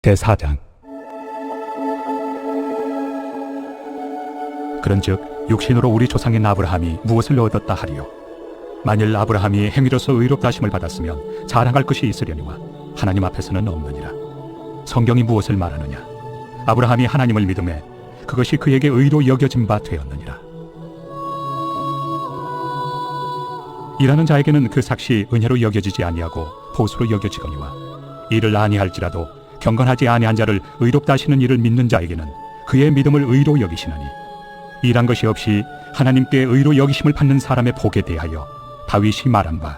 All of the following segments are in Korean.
제4장. 그런즉 육신으로 우리 조상인 아브라함이 무엇을 얻었다 하리요? 만일 아브라함이 행위로서 의롭다 하심을 받았으면 자랑할 것이 있으려니와 하나님 앞에서는 없느니라. 성경이 무엇을 말하느냐? 아브라함이 하나님을 믿음에 그것이 그에게 의로 여겨진 바 되었느니라. 일하는 자에게는 그 삭시 은혜로 여겨지지 아니하고 보수로 여겨지거니와, 이를 아니할지라도 경건하지 아니한 자를 의롭다 하시는 이를 믿는 자에게는 그의 믿음을 의로 여기시나니, 일한 것이 없이 하나님께 의로 여기심을 받는 사람의 복에 대하여 다윗이 말한 바,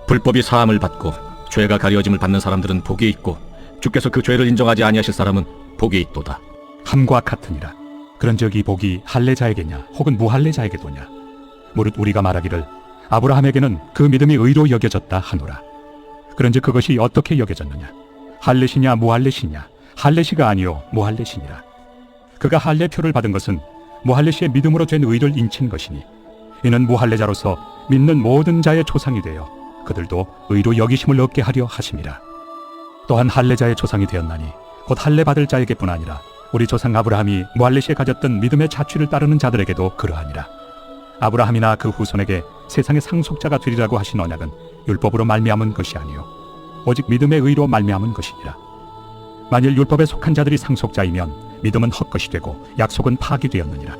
불법이 사함을 받고 죄가 가려짐을 받는 사람들은 복이 있고 주께서 그 죄를 인정하지 아니하실 사람은 복이 있도다. 함과 같으니라. 그런즉 이 복이 할례자에게냐 혹은 무할례자에게도냐? 무릇 우리가 말하기를 아브라함에게는 그 믿음이 의로 여겨졌다 하노라. 그런즉 그것이 어떻게 여겨졌느냐? 할례시냐 무할례시냐? 할례시가 아니요 무할례시니라. 그가 할례표를 받은 것은 무할례시의 믿음으로 된 의를 인친 것이니, 이는 무할례자로서 믿는 모든 자의 조상이 되어 그들도 의로 여기심을 얻게 하려 하심이라. 또한 할례자의 조상이 되었나니 곧 할례 받을 자에게뿐 아니라 우리 조상 아브라함이 무할례시에 가졌던 믿음의 자취를 따르는 자들에게도 그러하니라. 아브라함이나 그 후손에게 세상의 상속자가 되리라고 하신 언약은 율법으로 말미암은 것이 아니요 오직 믿음의 의로 말미암은 것이니라. 만일 율법에 속한 자들이 상속자이면 믿음은 헛것이 되고 약속은 파기되었느니라.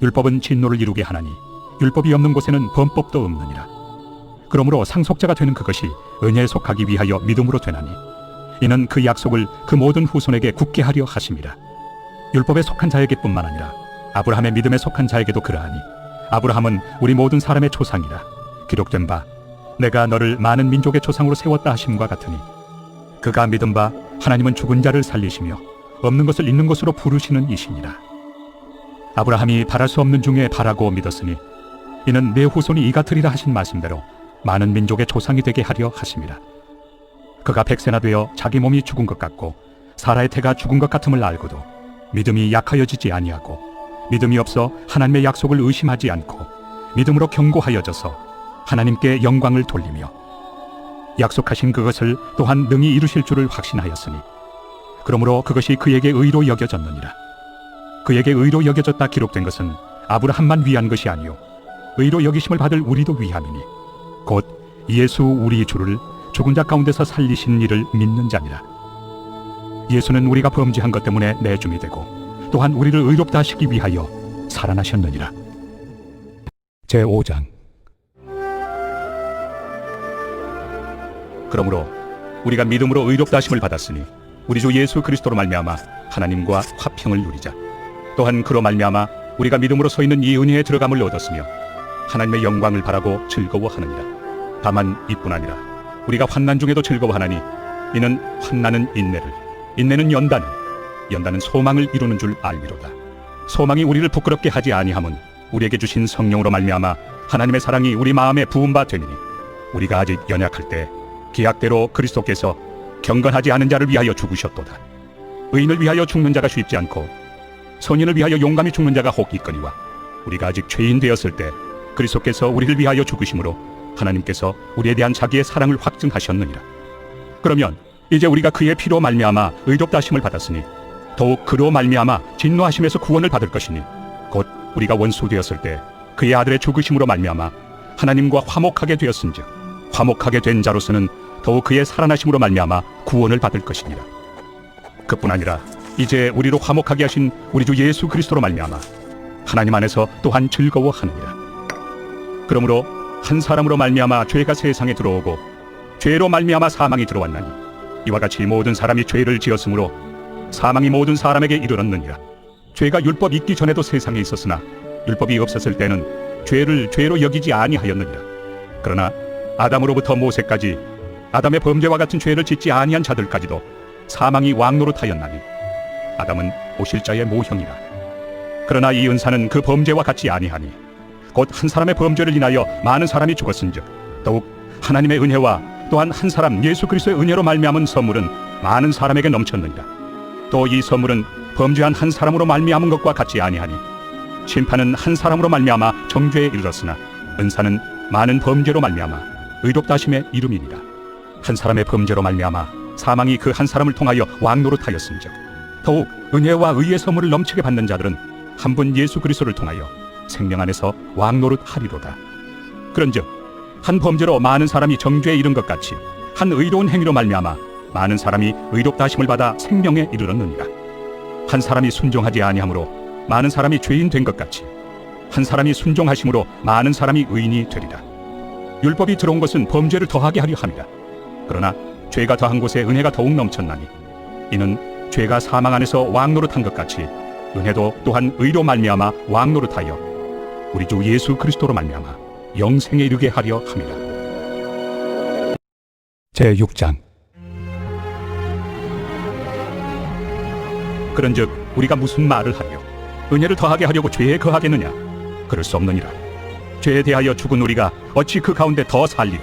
율법은 진노를 이루게 하나니 율법이 없는 곳에는 범법도 없느니라. 그러므로 상속자가 되는 그것이 은혜에 속하기 위하여 믿음으로 되나니, 이는 그 약속을 그 모든 후손에게 굳게 하려 하심이라. 율법에 속한 자에게뿐만 아니라 아브라함의 믿음에 속한 자에게도 그러하니, 아브라함은 우리 모든 사람의 조상이라 기록된 바 내가 너를 많은 민족의 조상으로 세웠다 하심과 같으니, 그가 믿은 바 하나님은 죽은 자를 살리시며 없는 것을 있는 것으로 부르시는 이시니라. 아브라함이 바랄 수 없는 중에 바라고 믿었으니, 이는 내 후손이 이 같으리라 하신 말씀대로 많은 민족의 조상이 되게 하려 하심이라. 그가 백세나 되어 자기 몸이 죽은 것 같고 사라의 태가 죽은 것 같음을 알고도 믿음이 약하여지지 아니하고 믿음이 없어 하나님의 약속을 의심하지 않고 믿음으로 견고하여져서 하나님께 영광을 돌리며 약속하신 그것을 또한 능히 이루실 줄을 확신하였으니, 그러므로 그것이 그에게 의로 여겨졌느니라. 그에게 의로 여겨졌다 기록된 것은 아브라함만 위한 것이 아니요 의로 여기심을 받을 우리도 위함이니, 곧 예수 우리 주를 죽은 자 가운데서 살리신 이를 믿는 자니라. 예수는 우리가 범죄한 것 때문에 내줌이 되고 또한 우리를 의롭다 하시기 위하여 살아나셨느니라. 제5장. 그러므로 우리가 믿음으로 의롭다 하심을 받았으니 우리 주 예수 그리스도로 말미암아 하나님과 화평을 누리자. 또한 그로 말미암아 우리가 믿음으로 서 있는 이 은혜에 들어감을 얻었으며 하나님의 영광을 바라고 즐거워하느니라. 다만 이뿐 아니라 우리가 환난 중에도 즐거워하나니, 이는 환난은 인내를, 인내는 연단을, 연단은 소망을 이루는 줄 알미로다. 소망이 우리를 부끄럽게 하지 아니함은 우리에게 주신 성령으로 말미암아 하나님의 사랑이 우리 마음에 부은 바 되니니, 우리가 아직 연약할 때 기약대로 그리스도께서 경건하지 않은 자를 위하여 죽으셨도다. 의인을 위하여 죽는 자가 쉽지 않고 선인을 위하여 용감히 죽는 자가 혹 있거니와, 우리가 아직 죄인 되었을 때 그리스도께서 우리를 위하여 죽으심으로 하나님께서 우리에 대한 자기의 사랑을 확증하셨느니라. 그러면 이제 우리가 그의 피로 말미암아 의롭다 하심을 받았으니 더욱 그로 말미암아 진노하심에서 구원을 받을 것이니, 곧 우리가 원수 되었을 때 그의 아들의 죽으심으로 말미암아 하나님과 화목하게 되었은즉 화목하게 된 자로서는 더욱 그의 살아나심으로 말미암아 구원을 받을 것이니라. 그뿐 아니라 이제 우리로 화목하게 하신 우리 주 예수 그리스도로 말미암아 하나님 안에서 또한 즐거워하느니라. 그러므로 한 사람으로 말미암아 죄가 세상에 들어오고 죄로 말미암아 사망이 들어왔나니, 이와 같이 모든 사람이 죄를 지었으므로 사망이 모든 사람에게 이르렀느니라. 죄가 율법 있기 전에도 세상에 있었으나 율법이 없었을 때는 죄를 죄로 여기지 아니하였느니라. 그러나 아담으로부터 모세까지 아담의 범죄와 같은 죄를 짓지 아니한 자들까지도 사망이 왕노릇하였나니, 아담은 오실자의 모형이라. 그러나 이 은사는 그 범죄와 같지 아니하니, 곧 한 사람의 범죄를 인하여 많은 사람이 죽었은즉 더욱 하나님의 은혜와 또한 한 사람 예수 그리스도의 은혜로 말미암은 선물은 많은 사람에게 넘쳤느니라. 또 이 선물은 범죄한 한 사람으로 말미암은 것과 같지 아니하니, 심판은 한 사람으로 말미암아 정죄에 이르렀으나 은사는 많은 범죄로 말미암아 의롭다 하심의 이름이니라. 한 사람의 범죄로 말미암아 사망이 그 한 사람을 통하여 왕노릇하였은즉 더욱 은혜와 의의 선물을 넘치게 받는 자들은 한 분 예수 그리스도를 통하여 생명 안에서 왕노릇하리로다. 그런즉 한 범죄로 많은 사람이 정죄에 이른 것 같이 한 의로운 행위로 말미암아 많은 사람이 의롭다 하심을 받아 생명에 이르렀느니라. 한 사람이 순종하지 아니함으로 많은 사람이 죄인 된 것 같이 한 사람이 순종하심으로 많은 사람이 의인이 되리라. 율법이 들어온 것은 범죄를 더하게 하려 함이라. 그러나 죄가 더한 곳에 은혜가 더욱 넘쳤나니 이는 죄가 사망 안에서 왕노릇한 것 같이 은혜도 또한 의로 말미암아 왕노릇하여 우리 주 예수 그리스도로 말미암아 영생에 이르게 하려 함이라. 제6장. 그런즉 우리가 무슨 말을 하려 은혜를 더하게 하려고 죄에 거하겠느냐? 그럴 수 없느니라. 죄에 대하여 죽은 우리가 어찌 그 가운데 더 살리요?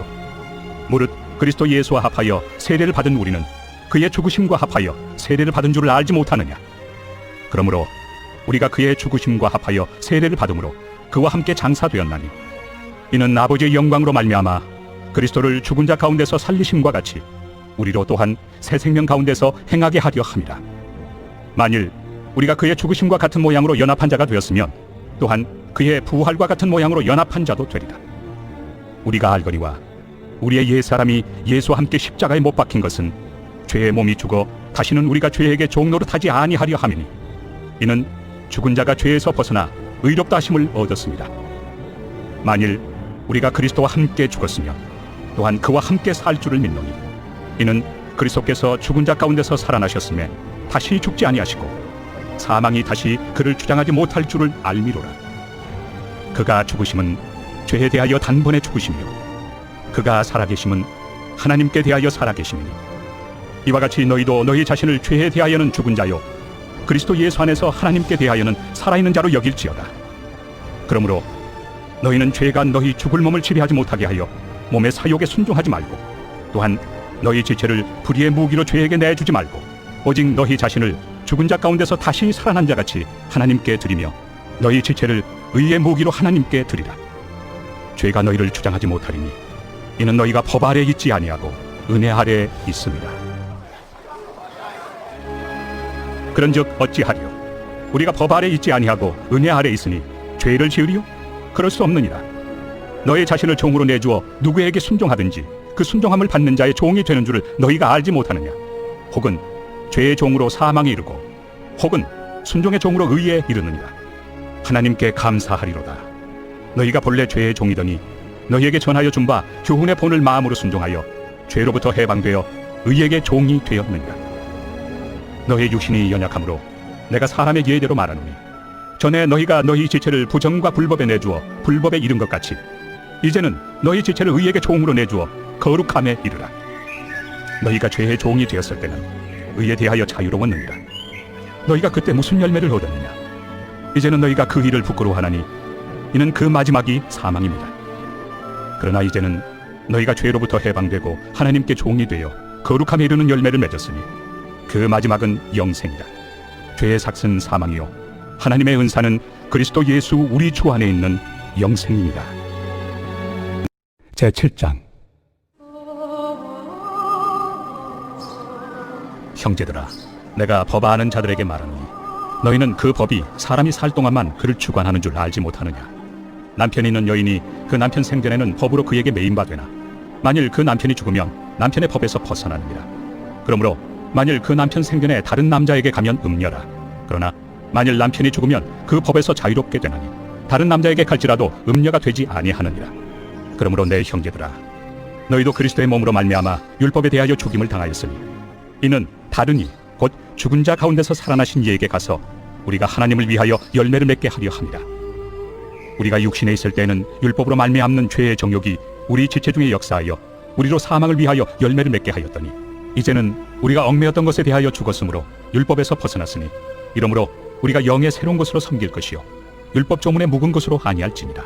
무릇 그리스도 예수와 합하여 세례를 받은 우리는 그의 죽으심과 합하여 세례를 받은 줄을 알지 못하느냐? 그러므로 우리가 그의 죽으심과 합하여 세례를 받음으로 그와 함께 장사되었나니 이는 아버지의 영광으로 말미암아 그리스도를 죽은 자 가운데서 살리심과 같이 우리로 또한 새 생명 가운데서 행하게 하려 함이라. 만일 우리가 그의 죽으심과 같은 모양으로 연합한 자가 되었으면 또한 그의 부활과 같은 모양으로 연합한 자도 되리라. 우리가 알거니와 우리의 옛사람이 예수와 함께 십자가에 못 박힌 것은 죄의 몸이 죽어 다시는 우리가 죄에게 종노릇하지 아니하려 함이니 이는 죽은 자가 죄에서 벗어나 의롭다 하심을 얻었습니다. 만일 우리가 그리스도와 함께 죽었으면 또한 그와 함께 살 줄을 믿노니 이는 그리스도께서 죽은 자 가운데서 살아나셨음에 다시 죽지 아니하시고 사망이 다시 그를 주장하지 못할 줄을 알미로라. 그가 죽으심은 죄에 대하여 단번에 죽으시며 그가 살아계심은 하나님께 대하여 살아계심이니 이와 같이 너희도 너희 자신을 죄에 대하여는 죽은 자요 그리스도 예수 안에서 하나님께 대하여는 살아있는 자로 여길지어다. 그러므로 너희는 죄가 너희 죽을 몸을 지배하지 못하게 하여 몸의 사욕에 순종하지 말고 또한 너희 지체를 불의의 무기로 죄에게 내주지 말고 오직 너희 자신을 죽은 자 가운데서 다시 살아난 자같이 하나님께 드리며 너희 지체를 의의 무기로 하나님께 드리라. 죄가 너희를 주장하지 못하리니 이는 너희가 법 아래 있지 아니하고 은혜 아래 있습니다. 그런즉 어찌하리요? 우리가 법 아래 있지 아니하고 은혜 아래 있으니 죄를 지으리요? 그럴 수 없느니라. 너희 자신을 종으로 내주어 누구에게 순종하든지 그 순종함을 받는 자의 종이 되는 줄을 너희가 알지 못하느냐? 혹은 죄의 종으로 사망에 이르고 혹은 순종의 종으로 의에 이르느니라. 하나님께 감사하리로다. 너희가 본래 죄의 종이더니 너희에게 전하여 준 바 교훈의 본을 마음으로 순종하여 죄로부터 해방되어 의에게 종이 되었느니라. 너희 육신이 연약함으로 내가 사람의 예대로 말하노니 전에 너희가 너희 지체를 부정과 불법에 내주어 불법에 이른 것 같이 이제는 너희 지체를 의에게 종으로 내주어 거룩함에 이르라. 너희가 죄의 종이 되었을 때는 의에 대하여 자유로웠느니라. 너희가 그때 무슨 열매를 얻었느냐? 이제는 너희가 그 일을 부끄러워하나니 이는 그 마지막이 사망입니다. 그러나 이제는 너희가 죄로부터 해방되고 하나님께 종이 되어 거룩함에 이르는 열매를 맺었으니 그 마지막은 영생이라. 죄의 삭은 사망이요 하나님의 은사는 그리스도 예수 우리 주 안에 있는 영생입니다. 제7장. 형제들아, 내가 법 아는 자들에게 말하노니 너희는 그 법이 사람이 살 동안만 그를 주관하는 줄 알지 못하느냐? 남편이 있는 여인이 그 남편 생전에는 법으로 그에게 매인바되나 만일 그 남편이 죽으면 남편의 법에서 벗어나느니라. 그러므로 만일 그 남편 생전에 다른 남자에게 가면 음녀라. 그러나 만일 남편이 죽으면 그 법에서 자유롭게 되나니 다른 남자에게 갈지라도 음녀가 되지 아니하느니라. 그러므로 내 형제들아, 너희도 그리스도의 몸으로 말미암아 율법에 대하여 죽임을 당하였으니 이는 다른 이 곧 죽은 자 가운데서 살아나신 이에게 가서 우리가 하나님을 위하여 열매를 맺게 하려 함이라. 우리가 육신에 있을 때는 율법으로 말미암는 죄의 정욕이 우리 지체 중에 역사하여 우리로 사망을 위하여 열매를 맺게 하였더니 이제는 우리가 얽매였던 것에 대하여 죽었으므로 율법에서 벗어났으니 이러므로 우리가 영의 새로운 것으로 섬길 것이요 율법 조문의 묵은 것으로 아니할지니라.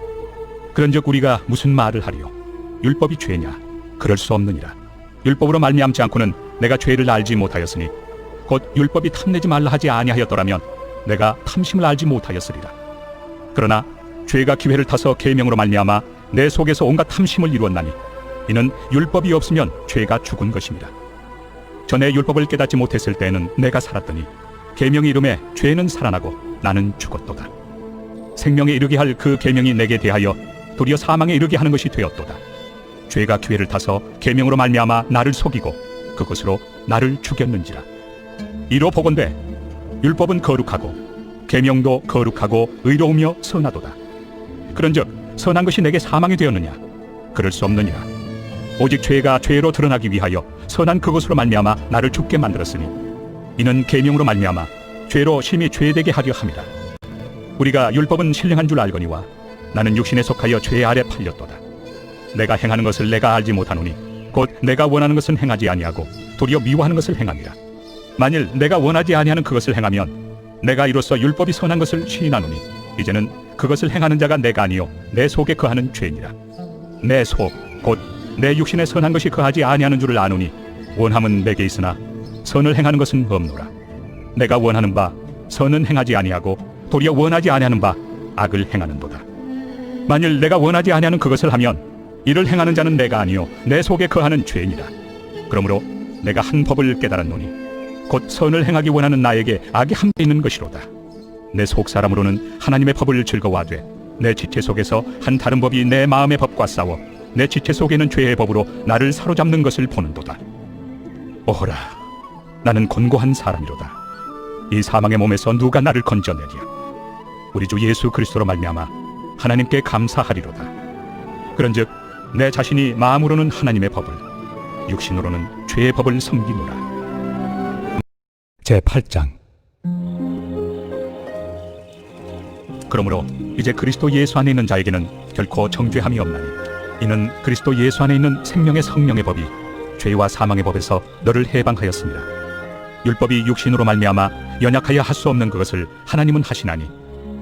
그런즉 우리가 무슨 말을 하리요? 율법이 죄냐? 그럴 수 없느니라. 율법으로 말미암지 않고는 내가 죄를 알지 못하였으니 곧 율법이 탐내지 말라 하지 아니하였더라면 내가 탐심을 알지 못하였으리라. 그러나 죄가 기회를 타서 계명으로 말미암아 내 속에서 온갖 탐심을 이루었나니 이는 율법이 없으면 죄가 죽은 것입니다. 전에 율법을 깨닫지 못했을 때에는 내가 살았더니 계명의 이름에 죄는 살아나고 나는 죽었도다. 생명에 이르게 할 그 계명이 내게 대하여 도리어 사망에 이르게 하는 것이 되었도다. 죄가 기회를 타서 계명으로 말미암아 나를 속이고 그것으로 나를 죽였는지라. 이로 보건대 율법은 거룩하고 계명도 거룩하고 의로우며 선하도다. 그런즉 선한 것이 내게 사망이 되었느냐? 그럴 수 없느니라. 오직 죄가 죄로 드러나기 위하여 선한 그것으로 말미암아 나를 죽게 만들었으니 이는 계명으로 말미암아 죄로 심히 죄되게 하려 함이라. 우리가 율법은 신령한 줄 알거니와 나는 육신에 속하여 죄 아래 팔렸도다. 내가 행하는 것을 내가 알지 못하노니 곧 내가 원하는 것은 행하지 아니하고 도리어 미워하는 것을 행함이라. 만일 내가 원하지 아니하는 그것을 행하면 내가 이로써 율법이 선한 것을 시인하노니 이제는 그것을 행하는 자가 내가 아니요 내 속에 거하는 죄니라. 내 속 곧 내 육신에 선한 것이 거하지 아니하는 줄을 아노니 원함은 내게 있으나 선을 행하는 것은 없노라. 내가 원하는 바 선은 행하지 아니하고 도리어 원하지 아니하는 바 악을 행하는도다. 만일 내가 원하지 아니하는 그것을 하면 이를 행하는 자는 내가 아니요 내 속에 거하는 죄니라. 그러므로 내가 한 법을 깨달았노니 곧 선을 행하기 원하는 나에게 악이 함께 있는 것이로다. 내 속 사람으로는 하나님의 법을 즐거워하되 내 지체 속에서 한 다른 법이 내 마음의 법과 싸워 내 지체 속에는 죄의 법으로 나를 사로잡는 것을 보는도다. 오호라, 나는 곤고한 사람이로다. 이 사망의 몸에서 누가 나를 건져내랴? 우리 주 예수 그리스도로 말미암아 하나님께 감사하리로다. 그런즉 내 자신이 마음으로는 하나님의 법을, 육신으로는 죄의 법을 섬기노라. 제8장. 그러므로 이제 그리스도 예수 안에 있는 자에게는 결코 정죄함이 없나니 이는 그리스도 예수 안에 있는 생명의 성령의 법이 죄와 사망의 법에서 너를 해방하였습니다. 율법이 육신으로 말미암아 연약하여 할 수 없는 그것을 하나님은 하시나니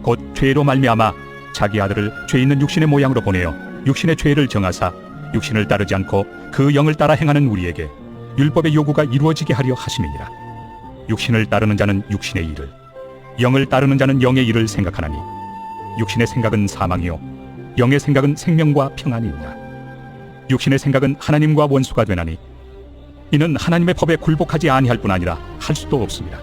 곧 죄로 말미암아 자기 아들을 죄 있는 육신의 모양으로 보내어 육신의 죄를 정하사 육신을 따르지 않고 그 영을 따라 행하는 우리에게 율법의 요구가 이루어지게 하려 하심이니라. 육신을 따르는 자는 육신의 일을, 영을 따르는 자는 영의 일을 생각하나니 육신의 생각은 사망이요 영의 생각은 생명과 평안이니라. 육신의 생각은 하나님과 원수가 되나니 이는 하나님의 법에 굴복하지 아니할 뿐 아니라 할 수도 없습니다.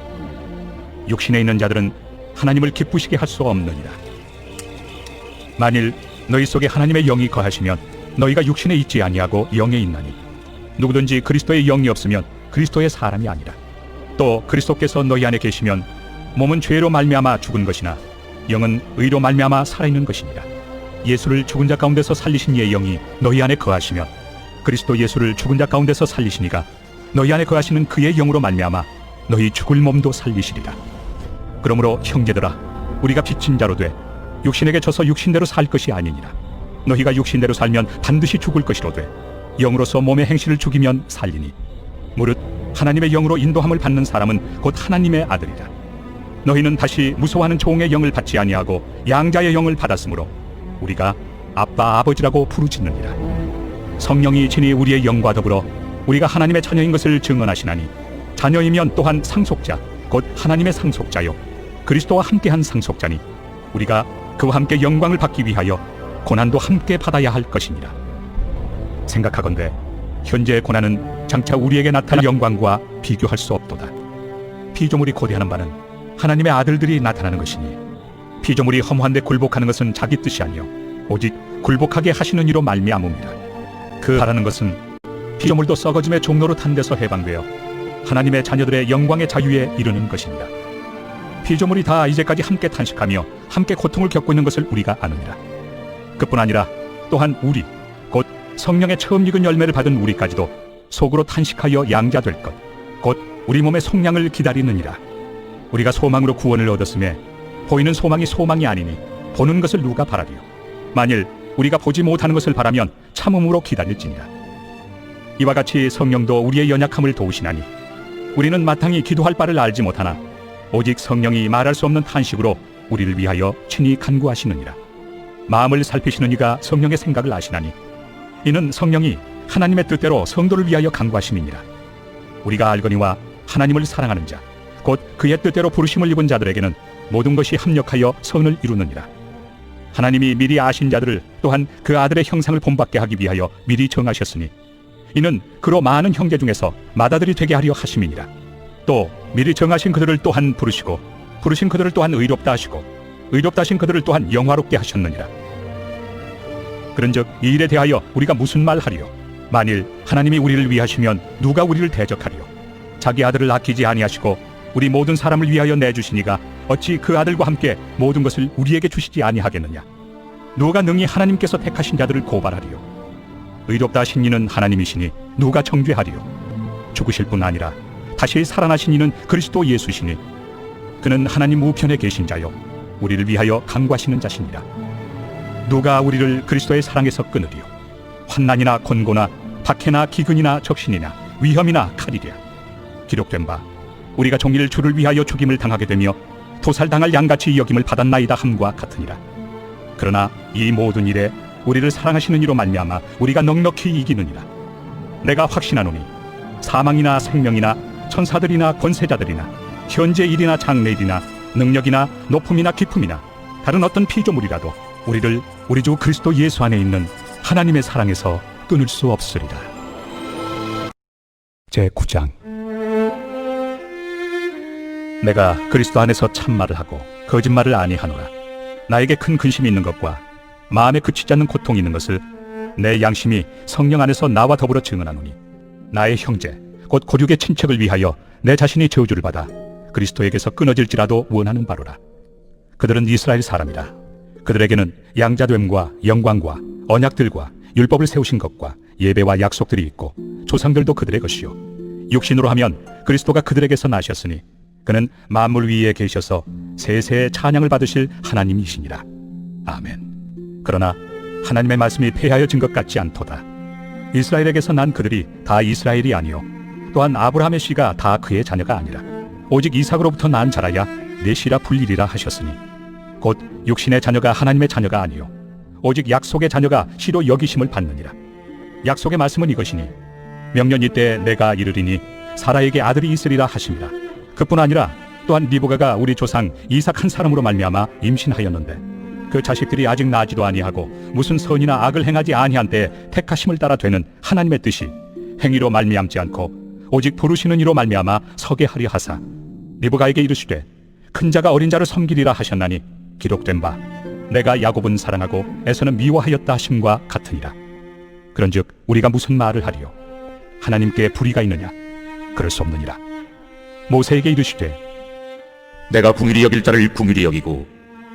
육신에 있는 자들은 하나님을 기쁘시게 할 수 없느니라. 만일 너희 속에 하나님의 영이 거하시면 너희가 육신에 있지 아니하고 영에 있나니 누구든지 그리스도의 영이 없으면 그리스도의 사람이 아니라. 또 그리스도께서 너희 안에 계시면 몸은 죄로 말미암아 죽은 것이나 영은 의로 말미암아 살아있는 것이니라. 예수를 죽은 자 가운데서 살리신 이의 영이 너희 안에 거하시면 그리스도 예수를 죽은 자 가운데서 살리시니가 너희 안에 거하시는 그의 영으로 말미암아 너희 죽을 몸도 살리시리라. 그러므로 형제들아, 우리가 빚진 자로 돼 육신에게 져서 육신대로 살 것이 아니니라. 너희가 육신대로 살면 반드시 죽을 것이로되 영으로서 몸의 행실을 죽이면 살리니 무릇 하나님의 영으로 인도함을 받는 사람은 곧 하나님의 아들이라. 너희는 다시 무서워하는 종의 영을 받지 아니하고 양자의 영을 받았으므로 우리가 아빠 아버지라고 부르짖느니라. 성령이 친히 우리의 영과 더불어 우리가 하나님의 자녀인 것을 증언하시나니 자녀이면 또한 상속자 곧 하나님의 상속자요 그리스도와 함께한 상속자니 우리가 그와 함께 영광을 받기 위하여 고난도 함께 받아야 할 것이니라. 생각하건대 현재의 고난은 장차 우리에게 나타날 영광과 비교할 수 없도다. 피조물이 고대하는 바는 하나님의 아들들이 나타나는 것이니 피조물이 허무한데 굴복하는 것은 자기 뜻이 아니요 오직 굴복하게 하시는 이로 말미암음이라. 그 바라는 것은 피조물도 썩어짐의 종로로 탄 데서 해방되어 하나님의 자녀들의 영광의 자유에 이르는 것입니다. 피조물이 다 이제까지 함께 탄식하며 함께 고통을 겪고 있는 것을 우리가 아느니라. 그뿐 아니라 또한 우리 곧 성령의 처음 익은 열매를 받은 우리까지도 속으로 탄식하여 양자될 것 곧 우리 몸의 속량을 기다리느니라. 우리가 소망으로 구원을 얻었음에 보이는 소망이 소망이 아니니 보는 것을 누가 바라리요. 만일 우리가 보지 못하는 것을 바라면 참음으로 기다릴지니라. 이와 같이 성령도 우리의 연약함을 도우시나니 우리는 마땅히 기도할 바를 알지 못하나 오직 성령이 말할 수 없는 탄식으로 우리를 위하여 친히 간구하시느니라. 마음을 살피시는 이가 성령의 생각을 아시나니 이는 성령이 하나님의 뜻대로 성도를 위하여 간구하심이니라. 우리가 알거니와 하나님을 사랑하는 자 곧 그의 뜻대로 부르심을 입은 자들에게는 모든 것이 합력하여 선을 이루느니라. 하나님이 미리 아신 자들을 또한 그 아들의 형상을 본받게 하기 위하여 미리 정하셨으니 이는 그로 많은 형제 중에서 맏아들이 되게 하려 하심이니라. 또 미리 정하신 그들을 또한 부르시고 부르신 그들을 또한 의롭다 하시고 의롭다 하신 그들을 또한 영화롭게 하셨느니라. 그런즉 이 일에 대하여 우리가 무슨 말하리요? 만일 하나님이 우리를 위하시면 누가 우리를 대적하리요? 자기 아들을 아끼지 아니하시고 우리 모든 사람을 위하여 내주시니가 어찌 그 아들과 함께 모든 것을 우리에게 주시지 아니하겠느냐? 누가 능히 하나님께서 택하신 자들을 고발하리요? 의롭다 하신 이는 하나님이시니 누가 정죄하리요? 죽으실 뿐 아니라 다시 살아나신 이는 그리스도 예수시니 그는 하나님 우편에 계신 자요 우리를 위하여 강구하시는 자시니라. 누가 우리를 그리스도의 사랑에서 끊으리요? 환난이나 곤고나 박해나 기근이나 적신이나 위험이나 칼이랴. 기록된 바 우리가 종일 주를 위하여 죽임을 당하게 되며 도살당할 양같이 여김을 받았나이다 함과 같으니라. 그러나 이 모든 일에 우리를 사랑하시는 이로 말미암아 우리가 넉넉히 이기느니라. 내가 확신하노니 사망이나 생명이나 천사들이나 권세자들이나 현재 일이나 장래일이나 능력이나 높음이나 깊음이나 다른 어떤 피조물이라도 우리를 우리 주 그리스도 예수 안에 있는 하나님의 사랑에서 끊을 수 없으리라. 제9장. 내가 그리스도 안에서 참말을 하고 거짓말을 아니하노라. 나에게 큰 근심이 있는 것과 마음에 그치지 않는 고통이 있는 것을 내 양심이 성령 안에서 나와 더불어 증언하노니 나의 형제 곧 고륙의 친척을 위하여 내 자신이 저주를 받아 그리스도에게서 끊어질지라도 원하는 바로라. 그들은 이스라엘 사람이라. 그들에게는 양자됨과 영광과 언약들과 율법을 세우신 것과 예배와 약속들이 있고 조상들도 그들의 것이요 육신으로 하면 그리스도가 그들에게서 나셨으니 그는 만물 위에 계셔서 세세의 찬양을 받으실 하나님이시니라. 아멘. 그러나 하나님의 말씀이 폐하여진 것 같지 않도다. 이스라엘에게서 난 그들이 다 이스라엘이 아니요 또한 아브라함의 씨가 다 그의 자녀가 아니라 오직 이삭으로부터 난 자라야 내 씨라 불리리라 하셨으니 곧 육신의 자녀가 하나님의 자녀가 아니요 오직 약속의 자녀가 씨로 여기심을 받느니라. 약속의 말씀은 이것이니 명년이 때 내가 이르리니 사라에게 아들이 있으리라 하심이라. 그뿐 아니라 또한 리브가가 우리 조상 이삭 한 사람으로 말미암아 임신하였는데 그 자식들이 아직 나지도 아니하고 무슨 선이나 악을 행하지 아니한 때에 택하심을 따라 되는 하나님의 뜻이 행위로 말미암지 않고 오직 부르시는 이로 말미암아 서게 하려 하사 리브가에게 이르시되 큰 자가 어린 자를 섬기리라 하셨나니 기록된 바 내가 야곱은 사랑하고 에서는 미워하였다 하심과 같으니라. 그런즉 우리가 무슨 말을 하리요? 하나님께 불의가 있느냐? 그럴 수 없느니라. 모세에게 이르시되 내가 궁일이 여길 자를 궁일이 여기고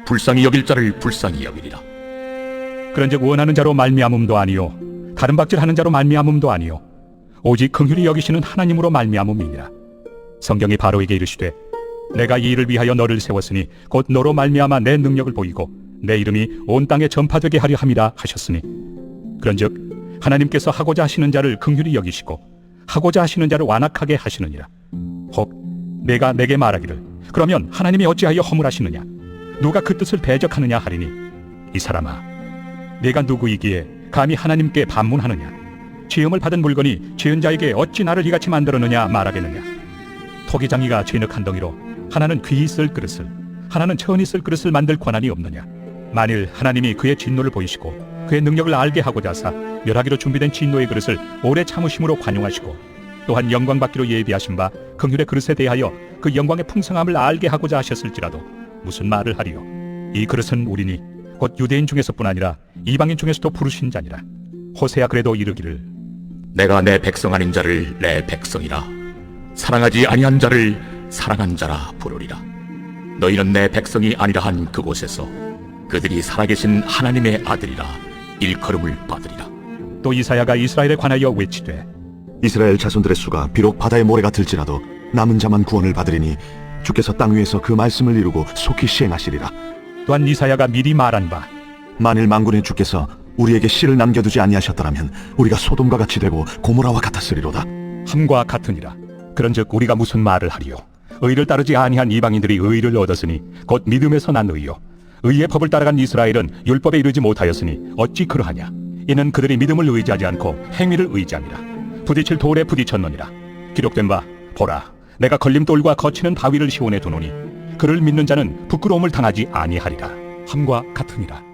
불쌍히 여길 자를 불쌍히 여기리라. 그런즉 원하는 자로 말미암음도 아니요 다른 박질하는 자로 말미암음도 아니요 오직 긍휼히 여기시는 하나님으로 말미암음이니라. 성경이 바로에게 이르시되 내가 이 일을 위하여 너를 세웠으니 곧 너로 말미암아 내 능력을 보이고 내 이름이 온 땅에 전파되게 하려 함이라 하셨으니 그런즉 하나님께서 하고자 하시는 자를 긍휼히 여기시고 하고자 하시는 자를 완악하게 하시느니라. 혹 내가 내게 말하기를 그러면 하나님이 어찌하여 허물하시느냐 누가 그 뜻을 대적하느냐 하리니 이 사람아 내가 누구이기에 감히 하나님께 반문하느냐 지음을 받은 물건이 지은 자에게 어찌 나를 이같이 만들었느냐 말하겠느냐. 토기장이가 진흙 한 덩이로 하나는 귀히 쓸 그릇을 하나는 천히 쓸 그릇을 만들 권한이 없느냐. 만일 하나님이 그의 진노를 보이시고 그의 능력을 알게 하고자 하사 멸하기로 준비된 진노의 그릇을 오래 참으심으로 관용하시고 또한 영광 받기로 예비하신 바 긍휼의 그릇에 대하여 그 영광의 풍성함을 알게 하고자 하셨을지라도 무슨 말을 하리요. 이 그릇은 우리니 곧 유대인 중에서뿐 아니라 이방인 중에서도 부르신 자니라. 호세야 그래도 이르기를 내가 내 백성 아닌 자를 내 백성이라 사랑하지 아니한 자를 사랑한 자라 부르리라. 너희는 내 백성이 아니라 한 그곳에서 그들이 살아계신 하나님의 아들이라 일컬음을 받으리라. 또 이사야가 이스라엘에 관하여 외치되 이스라엘 자손들의 수가 비록 바다의 모래 같을지라도 남은 자만 구원을 받으리니 주께서 땅 위에서 그 말씀을 이루고 속히 시행하시리라. 또한 이사야가 미리 말한 바 만일 만군의 주께서 우리에게 씨를 남겨두지 아니하셨더라면 우리가 소돔과 같이 되고 고모라와 같았으리로다. 함과 같으니라. 그런즉 우리가 무슨 말을 하리요? 의를 따르지 아니한 이방인들이 의를 얻었으니 곧 믿음에서 난 의요 의의 법을 따라간 이스라엘은 율법에 이르지 못하였으니 어찌 그러하냐. 이는 그들이 믿음을 의지하지 않고 행위를 의지함이라. 부딪힐 돌에 부딪혔느니라. 기록된 바 보라 내가 걸림돌과 거치는 바위를 시온에 두노니 그를 믿는 자는 부끄러움을 당하지 아니하리라 함과 같으니라.